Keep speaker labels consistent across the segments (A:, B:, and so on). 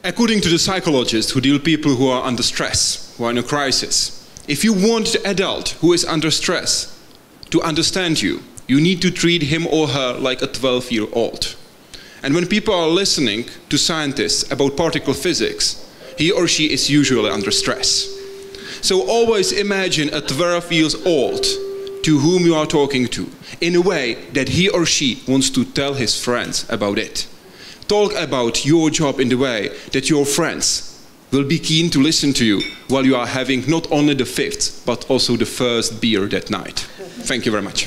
A: According to the psychologists who deal with people who are under stress, who are in a crisis, if you want the adult who is under stress to understand you, you need to treat him or her like a 12-year-old. And when people are listening to scientists about particle physics, he or she is usually under stress. So always imagine a 12-year-old to whom you are talking to, in a way that he or she wants to tell his friends about it. Talk about your job in the way that your friends will be keen to listen to you while you are having not only the 5th, but also the first beer that night. Thank you very much.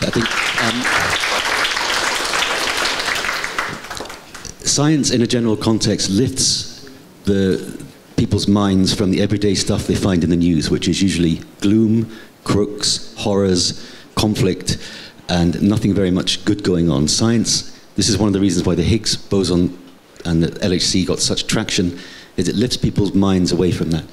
B: I think science in a general context lifts the people's minds from the everyday stuff they find in the news, which is usually gloom, crooks, horrors, conflict, and nothing very much good going on. Science, this is one of the reasons why the Higgs boson and the LHC got such traction, is it lifts people's minds away from that.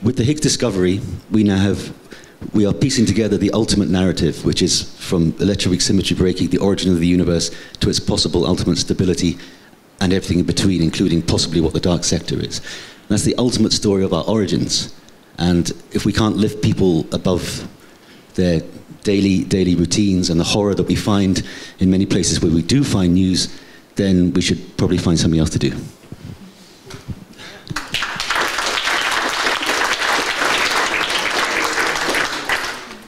B: With the Higgs discovery, we are piecing together the ultimate narrative, which is from electroweak symmetry breaking, the origin of the universe, to its possible ultimate stability, and everything in between, including possibly what the dark sector is. And that's the ultimate story of our origins. And if we can't lift people above their daily routines and the horror that we find in many places where we do find news, then we should probably find something else to do.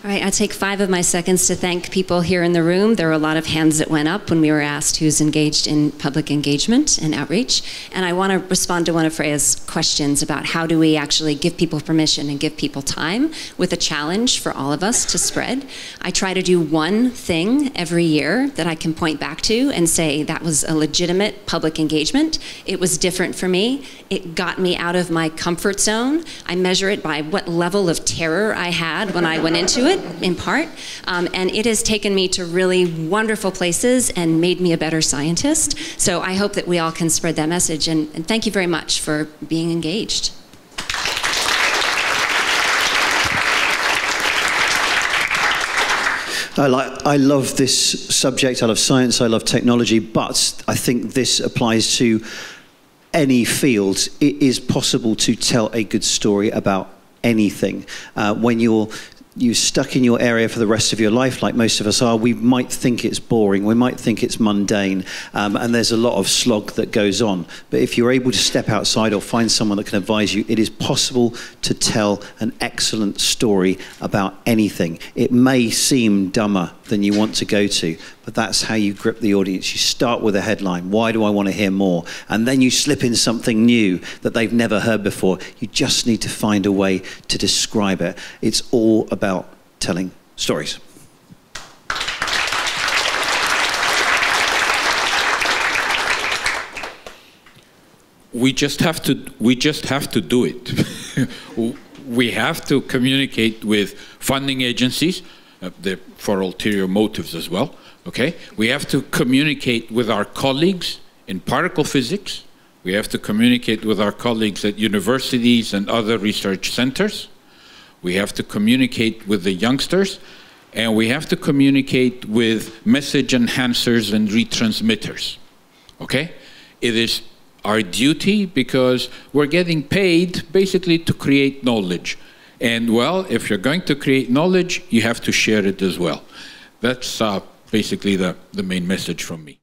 C: All right, I'll take 5 of my seconds to thank people here in the room. There were a lot of hands that went up when we were asked who's engaged in public engagement and outreach. And I want to respond to one of Freya's questions about how do we actually give people permission and give people time with a challenge for all of us to spread. I try to do one thing every year that I can point back to and say that was a legitimate public engagement. It was different for me. It got me out of my comfort zone. I measure it by what level of terror I had when I went into it, in part, and it has taken me to really wonderful places and made me a better scientist. So I hope that we all can spread that message, and thank you very much for being engaged.
D: I love this subject, I love science, I love technology, but I think this applies to any field. It is possible to tell a good story about anything. When you're stuck in your area for the rest of your life, like most of us are, we might think it's boring, we might think it's mundane, and there's a lot of slog that goes on. But if you're able to step outside or find someone that can advise you, it is possible to tell an excellent story about anything. It may seem dumber than you want to go to, but that's how you grip the audience. You start with a headline, why do I want to hear more? And then you slip in something new that they've never heard before. You just need to find a way to describe it. It's all about telling stories.
E: We just have to do it. We have to communicate with funding agencies, for ulterior motives as well, okay? We have to communicate with our colleagues in particle physics. We have to communicate with our colleagues at universities and other research centers. We have to communicate with the youngsters, and we have to communicate with message enhancers and retransmitters, okay? It is our duty because we're getting paid basically to create knowledge. And well, if you're going to create knowledge, you have to share it as well. That's basically the main message from me.